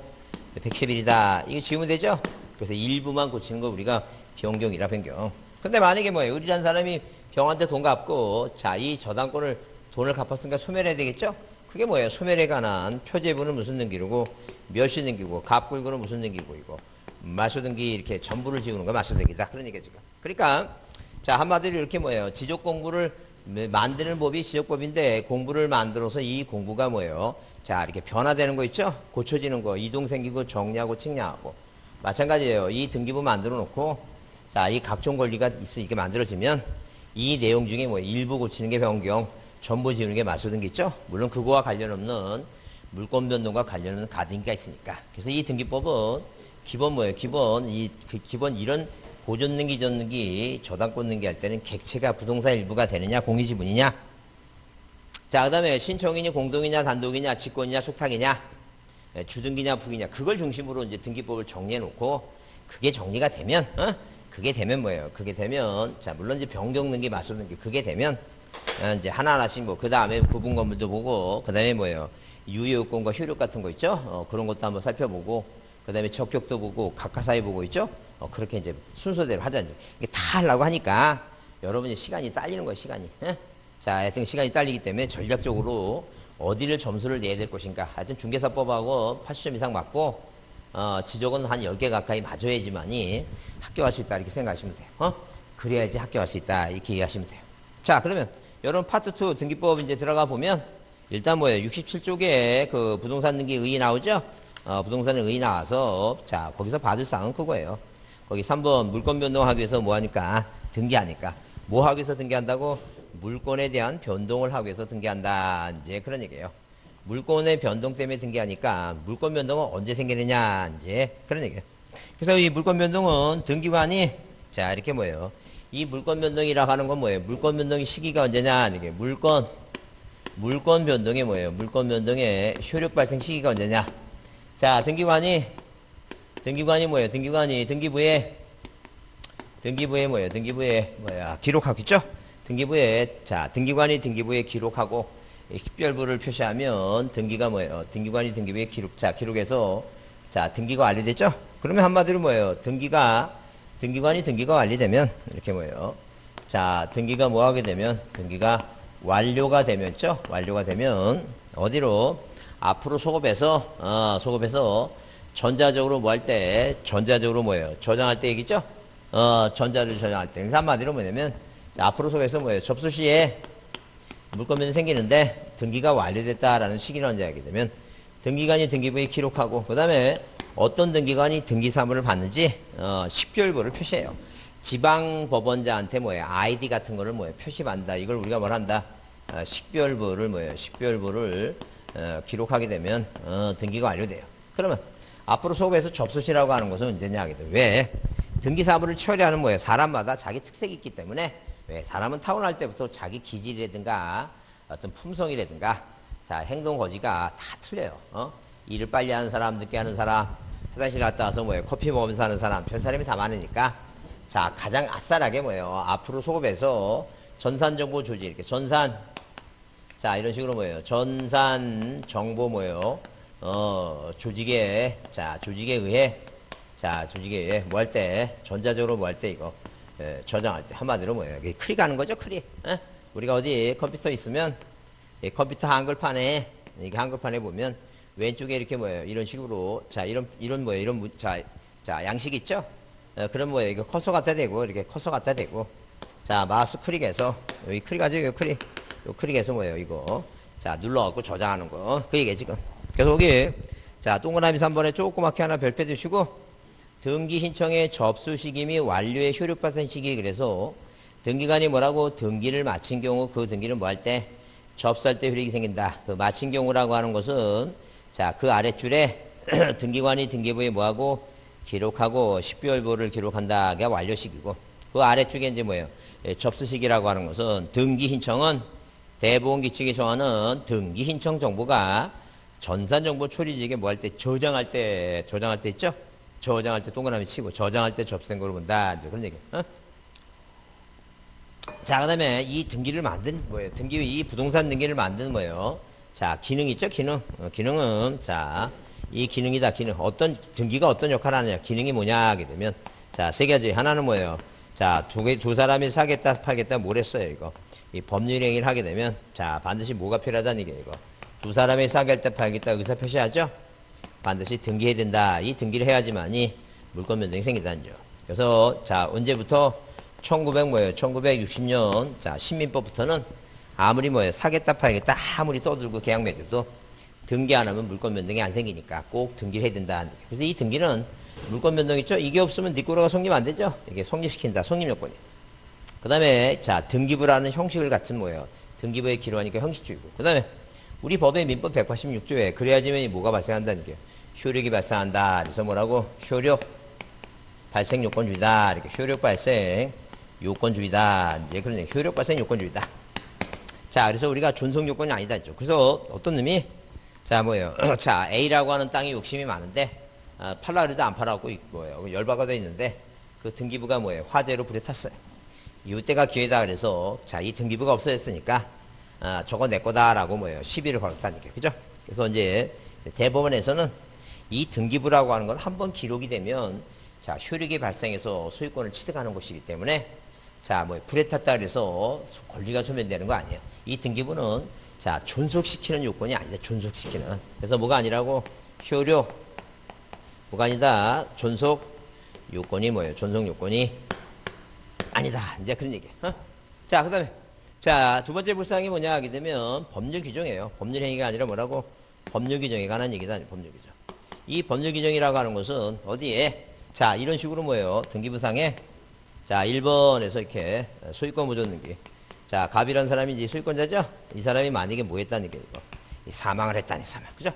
111이다. 이거 지우면 되죠? 그래서 일부만 고치는 거 우리가 변경이라 변경. 근데 만약에 뭐예요? 의리란 사람이 병한테 돈 갚고, 자, 이 저당권을 돈을 갚았으니까 소멸해야 되겠죠? 그게 뭐예요? 소멸에 관한 표제부는 무슨 등기고, 멸시 등기고, 갑굴고는 무슨 등기고, 이거. 마소 등기 이렇게 전부를 지우는 거 마소 등기다. 그런 얘기죠. 그러니까, 자, 한마디로 이렇게 뭐예요? 지적 공부를 만드는 법이 지적법인데, 공부를 만들어서 이 공부가 뭐예요? 자, 이렇게 변화되는 거 있죠? 고쳐지는 거, 이동 생기고, 정리하고, 측량하고. 마찬가지예요. 이 등기부 만들어 놓고, 자, 이 각종 권리가 있게 만들어지면, 이 내용 중에 뭐 일부 고치는 게 변경, 전부 지우는 게 마소 등기 있죠? 물론 그거와 관련 없는 물권 변동과 관련 없는 가등기가 있으니까. 그래서 이 등기법은 기본 뭐예요? 기본 이런 보존 등기, 전 등기, 저당권 등기 할 때는 객체가 부동산 일부가 되느냐, 공유지분이냐. 자, 그 다음에 신청이냐, 공동이냐, 단독이냐, 직권이냐, 속탁이냐, 주등기냐, 부기냐. 그걸 중심으로 이제 등기법을 정리해 놓고, 그게 정리가 되면, 그게 되면 뭐예요? 그게 되면, 자, 물론 이제 변경 등기, 마소 등기, 그게 되면, 이제 하나하나씩 뭐, 그 다음에 구분 건물도 보고, 그 다음에 뭐예요? 유효요건과 효력 같은 거 있죠? 그런 것도 한번 살펴보고, 그 다음에 적격도 보고, 각하사에 보고 있죠? 그렇게 이제 순서대로 하자. 이게 다 하려고 하니까, 여러분이 시간이 딸리는 거예요, 시간이. 자, 하여튼 시간이 딸리기 때문에 전략적으로 어디를 점수를 내야 될 것인가. 하여튼 중개사법하고 80점 이상 맞고, 지적은 한 10개 가까이 맞아야지만이 합격할 수 있다. 이렇게 생각하시면 돼요. 그래야지 합격할 수 있다. 이렇게 이해하시면 돼요. 자, 그러면 여러분 파트 2 등기법 이제 들어가 보면 일단 뭐예요? 67쪽에 그 부동산 등기 의의 나오죠? 부동산 의의 나와서 자, 거기서 받을 사항은 그거예요. 거기 3번 물권 변동하기 위해서 뭐 하니까? 등기하니까. 뭐 하기 위해서 등기한다고? 물권에 대한 변동을 하기 위해서 등기한다. 이제 그런 얘기예요. 물권의 변동 때문에 등기하니까 물권 변동은 언제 생기느냐. 이제 그런 얘기예요. 그래서 이 물권 변동은 등기관이 자, 이렇게 뭐예요? 이 물권 변동이라고 하는 건 뭐예요? 물권 변동의 시기가 언제냐? 이게 물권 변동이 뭐예요? 물권 변동의 효력 발생 시기가 언제냐? 자, 등기관이 뭐예요? 등기부에 뭐예요? 기록하겠죠? 자, 등기관이 등기부에 기록하고 식별부를 표시하면 등기가 뭐예요? 등기관이 등기부에 기록해서 자, 등기가 완료됐죠? 그러면 한마디로 뭐예요? 등기관이 등기가 완료되면 이렇게 뭐예요? 자, 등기가 뭐 하게 되면 등기가 완료가 되면죠? 완료가 되면 어디로? 앞으로 소급해서 전자적으로 뭐 할 때? 전자적으로 뭐예요? 저장할 때 얘기죠? 전자를 저장할 때. 그래서 한마디로 뭐냐면 자, 앞으로 소급해서 뭐예요? 접수 시에 물권면이 생기는데 등기가 완료됐다라는 시기를 언제 하게 되면 등기관이 등기부에 기록하고 그 다음에 어떤 등기관이 등기사무를 받는지 식별부를 표시해요. 지방법원자한테 뭐예요? 아이디 같은 거를 뭐예요? 표시받는다. 이걸 우리가 뭘 한다? 식별부를 뭐예요? 식별부를 기록하게 되면 등기가 완료돼요. 그러면 앞으로 소급해서 접수시라고 하는 것은 언제냐 하게 돼요. 왜? 등기사무를 처리하는 뭐예요? 사람마다 자기 특색이 있기 때문에 왜? 사람은 타고날 때부터 자기 기질이라든가 어떤 품성이라든가 자, 행동 거지가 다 틀려요. 일을 빨리 하는 사람, 늦게 하는 사람, 화장실 갔다 와서 뭐예요? 커피 먹으면서 하는 사람, 별 사람이 다 많으니까 자, 가장 아싸라게 뭐예요? 앞으로 소급해서 전산정보 조직, 이렇게 자, 이런 식으로 뭐예요? 전산 정보 뭐예요? 조직에 의해 뭐 할 때, 전자적으로 뭐 할 때 이거, 저장할 때, 한마디로 뭐예요? 이게 클릭 하는 거죠, 클릭. 우리가 어디 컴퓨터 있으면, 컴퓨터 한글판에 보면, 왼쪽에 이렇게 뭐예요? 이런 식으로, 자, 이런 뭐예요? 자, 양식 있죠? 그럼 뭐예요? 이거 커서 갖다 대고, 이렇게 커서 갖다 대고, 자, 마우스 클릭해서, 여기 클릭하죠? 요 클릭해서 뭐예요? 이거. 자, 눌러갖고 저장하는 거. 그 얘기예요, 지금. 그래서 여기, 자, 동그라미 3번에 조그맣게 하나 별표 두시고, 등기 신청의 접수 시기 및 완료의 효력 발생 시기. 그래서 등기관이 뭐라고? 등기를 마친 경우 그 등기를 뭐 할 때? 접수할 때 효력이 생긴다. 그 마친 경우라고 하는 것은 자, 그 아랫줄에 등기관이 등기부에 뭐하고? 기록하고 식별부를 기록한다가 완료 시기고 그 아래쪽에 이제 뭐예요? 접수 시기라고 하는 것은 등기 신청은 대보험규칙이 정하는 등기 신청 정보가 전산정보 처리직에 뭐 할 때 저장할 때 있죠? 저장할 때 동그라미 치고 저장할 때 접수된 걸로 본다. 이제 그런 얘기. 어? 자, 그 다음에 이 등기를 만든 뭐예요? 이 부동산 등기를 만드는 뭐예요? 자, 기능 있죠? 기능. 기능은, 자, 이 기능이다. 기능. 등기가 어떤 역할을 하느냐. 기능이 뭐냐 하게 되면, 자, 세 가지. 하나는 뭐예요? 자, 두 사람이 사겠다, 팔겠다, 뭘 했어요, 이거. 이 법률 행위를 하게 되면, 자, 반드시 뭐가 필요하다는 얘기예요, 이거. 두 사람이 사겠다, 팔겠다, 의사 표시하죠? 반드시 등기해야 된다. 이 등기를 해야지만이 물권 변동이 생긴다는 점. 그래서, 자, 언제부터? 1960년, 자, 신민법부터는 아무리 사겠다, 팔겠다, 아무리 떠들고 계약 맺어도 등기 안 하면 물권 변동이 안 생기니까 꼭 등기를 해야 된다. 그래서 이 등기는 물권 변동 있죠? 이게 없으면 니꼬로가 성립 안 되죠? 이게 성립시킨다. 성립 요건이. 그 다음에, 자, 등기부라는 형식을 갖춘 뭐예요? 등기부에 기록하니까 형식주의고. 그 다음에, 우리 법의 민법 186조에 그래야지만 뭐가 발생한다는 게 효력이 발생한다. 그래서 뭐라고? 효력 발생 요건주의다. 이렇게 효력 발생 요건주의다. 이제 그런 얘기. 효력 발생 요건주의다. 자, 그래서 우리가 존속 요건이 아니다 했죠. 그래서 어떤 놈이 자, 뭐예요? 자, A라고 하는 땅이 욕심이 많은데 팔라 그래도 안 팔아갖고 뭐예요? 열받아 돼 있는데 그 등기부가 뭐예요? 화재로 불에 탔어요. 이때가 기회다 그래서 자, 이 등기부가 없어졌으니까 저거 내 거다라고 뭐예요? 시비를 걸었다는 게 그죠? 그래서 이제 대법원에서는 이 등기부라고 하는 건 한번 기록이 되면 자, 효력이 발생해서 소유권을 취득하는 것이기 때문에 자, 불에 탔다 그래서 권리가 소멸되는 거 아니에요. 이 등기부는 자, 존속시키는 요건이 아니다. 존속시키는. 그래서 뭐가 아니라고? 효력. 뭐가 아니다. 존속 요건이 뭐예요? 존속 요건이 아니다. 이제 그런 얘기예요. 어? 자, 그 다음에 자, 두 번째 불상이 뭐냐 하게 되면 법률 규정이에요. 법률 행위가 아니라 뭐라고? 법률 규정에 관한 얘기다. 법률 규정. 이 법률 규정이라고 하는 것은 어디에? 자, 이런 식으로 뭐예요? 등기부상에 자, 1번에서 이렇게 소유권 보존 등기. 자, 갑이라는 사람이 이제 소유권자죠? 이 사람이 만약에 뭐 했다는 게 이거. 사망을 했다니, 사망. 그죠?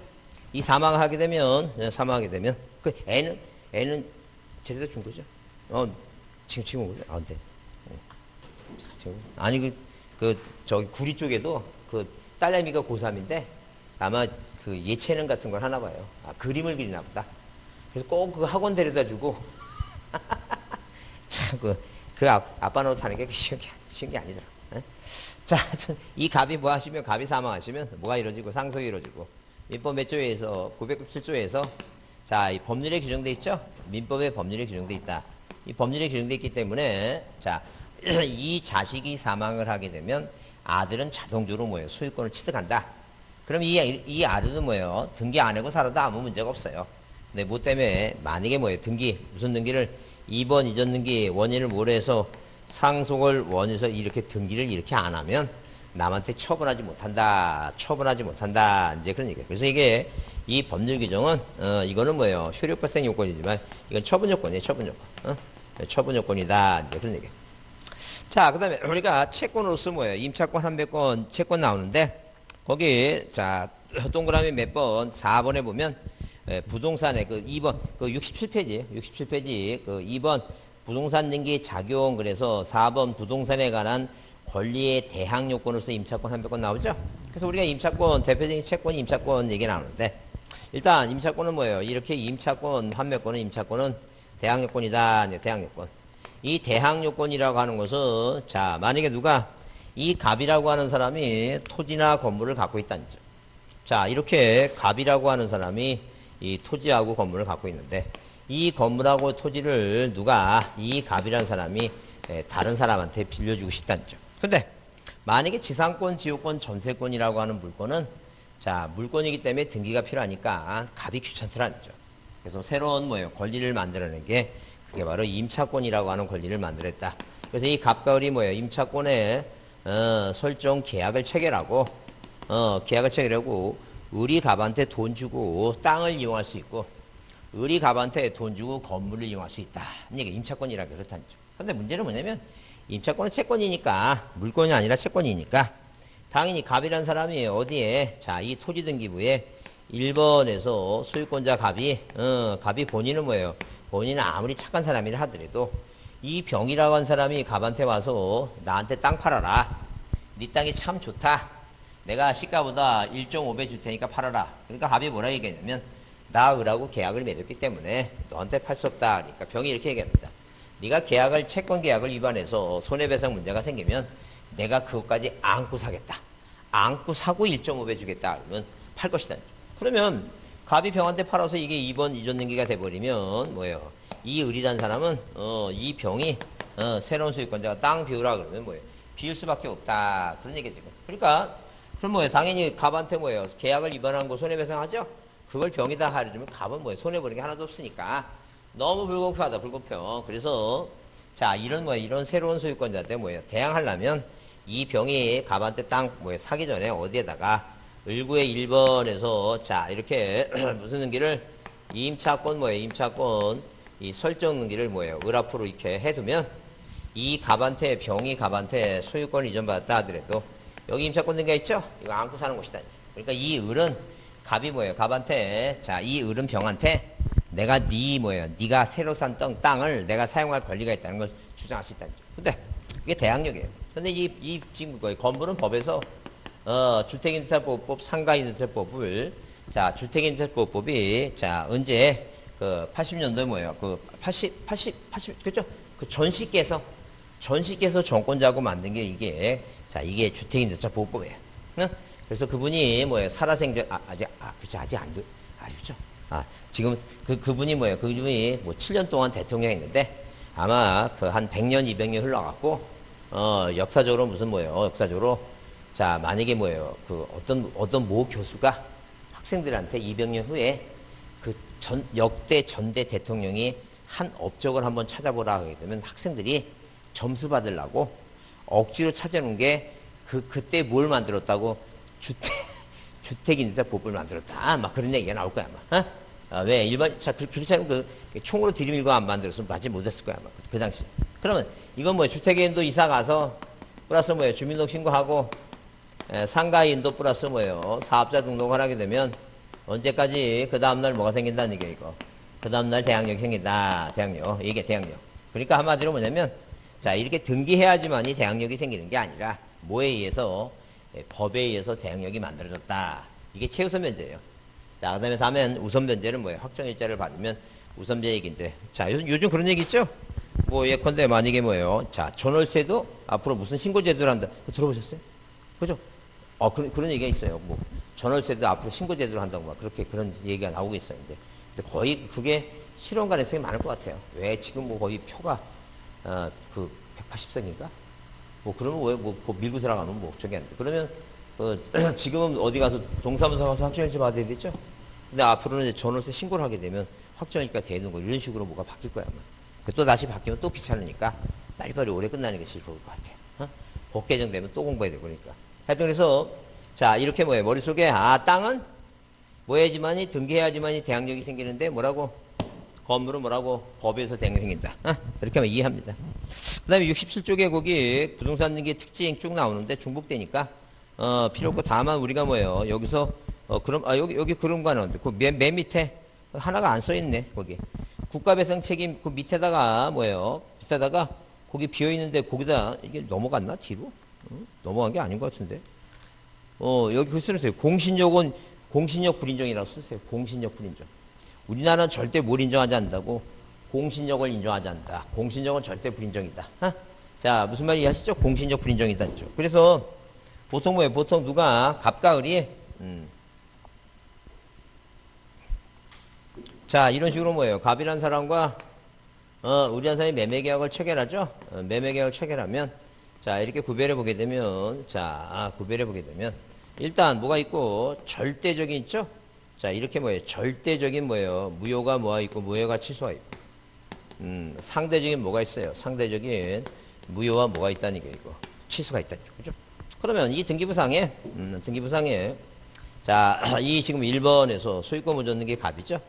이 사망을 하게 되면, 사망하게 되면, 그 애는 제대로 준 거죠? 지금 거죠? 안 돼. 아니, 저기 구리 쪽에도 딸내미가 고3인데 아마 예체능 같은 걸 하나 봐요. 그림을 그리나 보다. 그래서 꼭 학원 데려다 주고, 참, 아빠 노릇 하는 게 쉬운 게 아니더라. 자, 이 갑이 뭐 하시면, 갑이 사망하시면 뭐가 이루어지고, 상속이 이루어지고, 민법 몇 조에서, 907조에서, 자, 이 법률에 규정돼 있죠? 민법에 법률에 규정돼 있다. 이 법률에 규정돼 있기 때문에, 자, 이 자식이 사망을 하게 되면 아들은 자동적으로 뭐예요? 소유권을 취득한다. 그럼 이 아들은 뭐예요? 등기 안 하고 살아도 아무 문제가 없어요. 근데 뭐 때문에 만약에 뭐예요? 무슨 등기를 2번 이전 등기 원인을 모래해서 상속을 원해서 이렇게 등기를 이렇게 안 하면 남한테 처분하지 못한다. 이제 그런 얘기예요. 그래서 이게 이 법률 규정은 이거는 뭐예요? 효력 발생 요건이지만 이건 처분 요건이에요. 처분 요건. 처분 요건이다. 이제 그런 얘기예요. 자, 그다음에 우리가 채권으로서 뭐예요? 임차권 한 몇 건 채권 나오는데 거기 자, 동그라미 몇 번 4번에 보면 부동산의 2번 67페이지 2번 부동산 등기 작용 그래서 4번 부동산에 관한 권리의 대항 요건으로서 임차권 한 몇 건 나오죠? 그래서 우리가 임차권 대표적인 채권이 임차권 얘기 나오는데 일단 임차권은 뭐예요? 이렇게 임차권 한 몇 건은 임차권은 대항 요건이다. 대항 요건. 이 대항 요건이라고 하는 것은 자, 만약에 누가 이 갑이라고 하는 사람이 토지나 건물을 갖고 있다는 점. 자, 이렇게 갑이라고 하는 사람이 이 토지하고 건물을 갖고 있는데 이 건물하고 토지를 누가 이 갑이라는 사람이 다른 사람한테 빌려주고 싶다는 점. 근데 만약에 지상권, 지역권, 전세권이라고 하는 물건은 자, 물건이기 때문에 등기가 필요하니까 갑이 귀찮더라는 점. 그래서 새로운 뭐예요? 권리를 만들어낸 게 그게 바로 임차권이라고 하는 권리를 만들었다. 그래서 이 갑과 을이 뭐예요? 임차권에 설정 계약을 체결하고 을이 갑한테 돈 주고 땅을 이용할 수 있고 을이 갑한테 돈 주고 건물을 이용할 수 있다. 이게 임차권이라고 그렇다는 거죠. 그런데 문제는 뭐냐면 임차권은 채권이니까 물건이 아니라 채권이니까 당연히 갑이라는 사람이 어디에 자, 이 토지등기부에 1번에서 소유권자 갑이 본인은 뭐예요? 본인은 아무리 착한 사람이라 하더라도 이 병이라고 한 사람이 갑한테 와서 나한테 땅 팔아라. 네 땅이 참 좋다. 내가 시가보다 1.5배 줄 테니까 팔아라. 그러니까 갑이 뭐라 얘기했냐면 나 을하고 계약을 맺었기 때문에 너한테 팔 수 없다. 그러니까 병이 이렇게 얘기합니다. 네가 계약을 채권 계약을 위반해서 손해배상 문제가 생기면 내가 그것까지 안고 사겠다. 안고 사고 1.5배 주겠다. 그러면 팔 것이다. 그러면 갑이 병한테 팔아서 이게 2번 이전등기가 돼버리면 뭐예요? 이 을이란 사람은 이 병이 새로운 소유권자가 땅 비우라 그러면 뭐예요? 비울 수밖에 없다. 그런 얘기죠. 그러니까 그럼 뭐예요? 당연히 갑한테 뭐예요? 계약을 위반한 거 손해배상하죠? 그걸 병이다 하려면 갑은 뭐예요? 손해보는 게 하나도 없으니까 너무 불공평하다. 불공평. 그래서 자 이런 뭐예요? 이런 새로운 소유권자한테 뭐예요? 대항하려면 이 병이 갑한테 땅 뭐예요? 사기 전에 어디에다가 을구의 1번에서 자 이렇게 무슨 등기를 임차권 뭐예요? 임차권 이 설정 등기를 뭐예요? 을 앞으로 이렇게 해두면 이 갑한테 병이 갑한테 소유권 이전받았다 하더라도 여기 임차권 등기가 있죠? 이거 안고 사는 곳이다. 그러니까 이 을은 갑이 뭐예요? 갑한테 자 이 을은 병한테 내가 네 뭐예요? 네가 새로 산 땅을 내가 사용할 권리가 있다는 걸 주장할 수 있다는 거죠. 근데 그게 대항력이에요. 근데 이 지금 거의 건물은 법에서 주택임대차보호법 상가임대차보호법을 자 주택임대차보호법이 자 언제 그 80년도에 뭐예요? 그 80 그죠? 그 전시께서 정권자고 만든 게 이게 자 이게 주택임대차보호법이에요. 응? 그래서 그분이 뭐예요? 살아생전 아직 안 돼. 그죠? 지금 그분이 뭐예요? 그분이 뭐 7년 동안 대통령했는데 아마 그 한 100년 200년 흘러갔고 역사적으로 무슨 뭐예요? 역사적으로 자 만약에 뭐예요? 그 어떤 모 교수가 학생들한테 200년 후에 그 역대 전대 대통령이 한 업적을 한번 찾아보라 하게 되면 학생들이 점수 받으려고 억지로 찾아놓은 게 그때 뭘 만들었다고 주택임대차보호법을 만들었다. 막 그런 얘기가 나올 거야 아마. 왜 그렇지 않으면 총으로 들이밀고 안 만들었으면 맞지 못했을 거야 아마 그 당시. 그러면 이건 뭐예요? 주택인도 이사 가서 플러스 뭐예요? 주민등록 신고하고 상가인도 플러스 뭐예요? 사업자 등록을 하게 되면 언제까지 그 다음날 뭐가 생긴다는 얘기예요 이거. 그 다음날 대항력이 생긴다. 대항력. 이게 대항력. 그러니까 한마디로 뭐냐면 자 이렇게 등기해야지만이 대항력이 생기는 게 아니라 뭐에 의해서 법에 의해서 대항력이 만들어졌다. 이게 최우선 변제예요. 자 그다음에 다음엔 우선 변제는 뭐예요? 확정일자를 받으면 우선 변제 얘기인데 자 요즘 그런 얘기 있죠? 뭐 예컨대 만약에 뭐예요? 자 전월세도 앞으로 무슨 신고제도를 한다. 그거 들어보셨어요? 그죠? 그런 얘기가 있어요. 뭐 전월세도 앞으로 신고제도를 한다고 막 그렇게 그런 얘기가 나오고 있어요. 근데 거의 그게 실현 가능성이 많을 것 같아요. 왜 지금 뭐 거의 표가 그 180석인가? 뭐 그러면 왜 밀고 들어가면 뭐 저기 안 돼. 그러면 지금은 어디 가서 동사무소 가서 확정일자 받아야 되죠? 근데 앞으로는 이제 전월세 신고를 하게 되면 확정일자가 되는 거 이런 식으로 뭐가 바뀔 거야 아마. 또 다시 바뀌면 또 귀찮으니까 빨리빨리 오래 끝나는 게 제일 좋을 것 같아요. 법 개정되면 또 공부해야 되고 그러니까. 하여튼 그래서 자 이렇게 뭐예요? 머릿속에 땅은 뭐 해야지만이 등기해야지만이 대항력이 생기는데 뭐라고? 건물은 뭐라고? 법에서 대항력이 생긴다. 이렇게 하면 이해합니다. 그 다음에 67쪽에 거기 부동산 등기 특징 쭉 나오는데 중복되니까 필요 없고 다만 우리가 뭐예요? 여기서 그럼 여기 그런가 나오는데 그 맨 밑에 하나가 안 써있네 거기 국가배상 책임 그 밑에다가 뭐예요? 밑에다가 거기 비어있는데 거기다 이게 넘어갔나 뒤로? 넘어간 게 아닌 것 같은데 여기 그 쓰세요. 공신력 불인정이라고 쓰세요. 공신력 불인정. 우리나라는 절대 뭘 인정하지 않는다고? 공신력을 인정하지 않는다. 공신력은 절대 불인정이다. 자, 무슨 말이 하시죠? 공신력 불인정이다. 그래서 보통 뭐예요? 보통 누가 갑과 을이 자, 이런 식으로 뭐예요? 갑이란 사람과 을이란 사람이 매매계약을 체결하죠? 매매계약을 체결하면 자, 이렇게 구별해 보게 되면 구별해 보게 되면 일단 뭐가 있고 절대적인 있죠? 자, 이렇게 뭐예요? 절대적인 뭐예요? 무효가 뭐가 있고 무효가 취소가 있고 상대적인 뭐가 있어요? 상대적인 무효와 뭐가 있다는 얘기예요. 이거. 취소가 있다는 거죠. 그죠? 그러면 이 등기부상에 자, 이 지금 1번에서 소유권 먼저 넣는 게 갑이죠?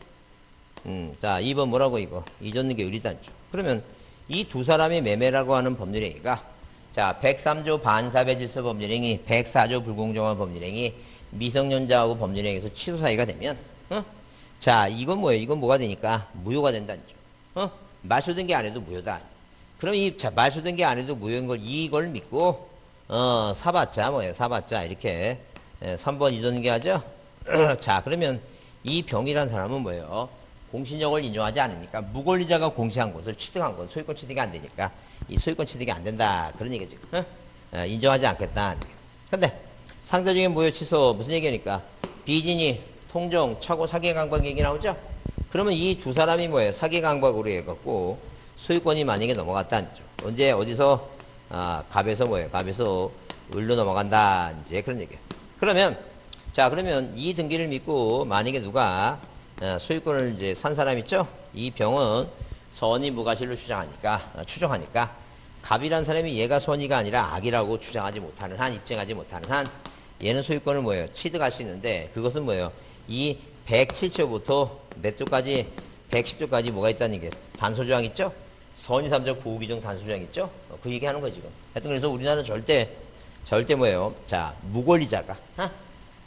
자, 2번 뭐라고 이거? 이전는 게 을이다. 그러면 이 두 사람이 매매라고 하는 법률행위가 자, 103조 반사배질서 법률행위, 104조 불공정한 법률행위, 미성년자하고 법률행위에서 취소 사유가 되면 자, 이건 뭐예요? 이건 뭐가 되니까 무효가 된다는 죠. 말소된 게 안 해도 무효다. 그럼 자, 말소된 게 안 해도 무효인 걸 이걸 믿고 사봤자 뭐예요? 사봤자 이렇게 3번 이전계하죠? 자, 그러면 이 병이란 사람은 뭐예요? 공신력을 인정하지 않으니까 무권리자가 공시한 것을 취득한 건 소유권 취득이 안 되니까 이 소유권 취득이 안 된다. 그런 얘기지. 인정하지 않겠다. 근데 상대적인 무효 취소 무슨 얘기니까 비진이 통정, 차고, 사기 강박 얘기 나오죠? 그러면 이 두 사람이 뭐예요? 사기 강박으로 해갖고 소유권이 만약에 넘어갔다는 거죠. 언제 어디서 갑에서 뭐예요? 갑에서 을로 넘어간다. 이제 그런 얘기예요. 그러면 자 그러면 이 등기를 믿고 만약에 누가 소유권을 이제 산 사람 있죠? 이 병은 선이 무과실로 추정하니까 갑이란 사람이 얘가 선이가 아니라 악이라고 주장하지 못하는 한 입증하지 못하는 한 얘는 소유권을 뭐예요? 취득할 수 있는데 그것은 뭐예요? 이 107조부터 몇 조까지 110조까지 뭐가 있다는 게 단서조항 있죠? 선의삼적 보호규정 단서조항 있죠? 그 얘기하는 거지 지금. 하여튼 그래서 우리나라는 절대 뭐예요? 자 무권리자가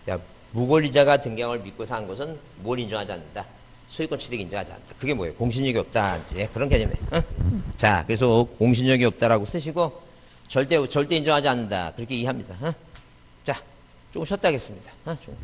자, 무권리자가 등기함을 믿고 산 것은 뭘 인정하지 않는다? 소유권 취득 인정하지 않는다. 그게 뭐예요? 공신력이 없다. 이제 그런 개념이에요. 자, 그래서 공신력이 없다라고 쓰시고 절대 인정하지 않는다. 그렇게 이해합니다. 자, 조금 쉬었다 하겠습니다. 좀.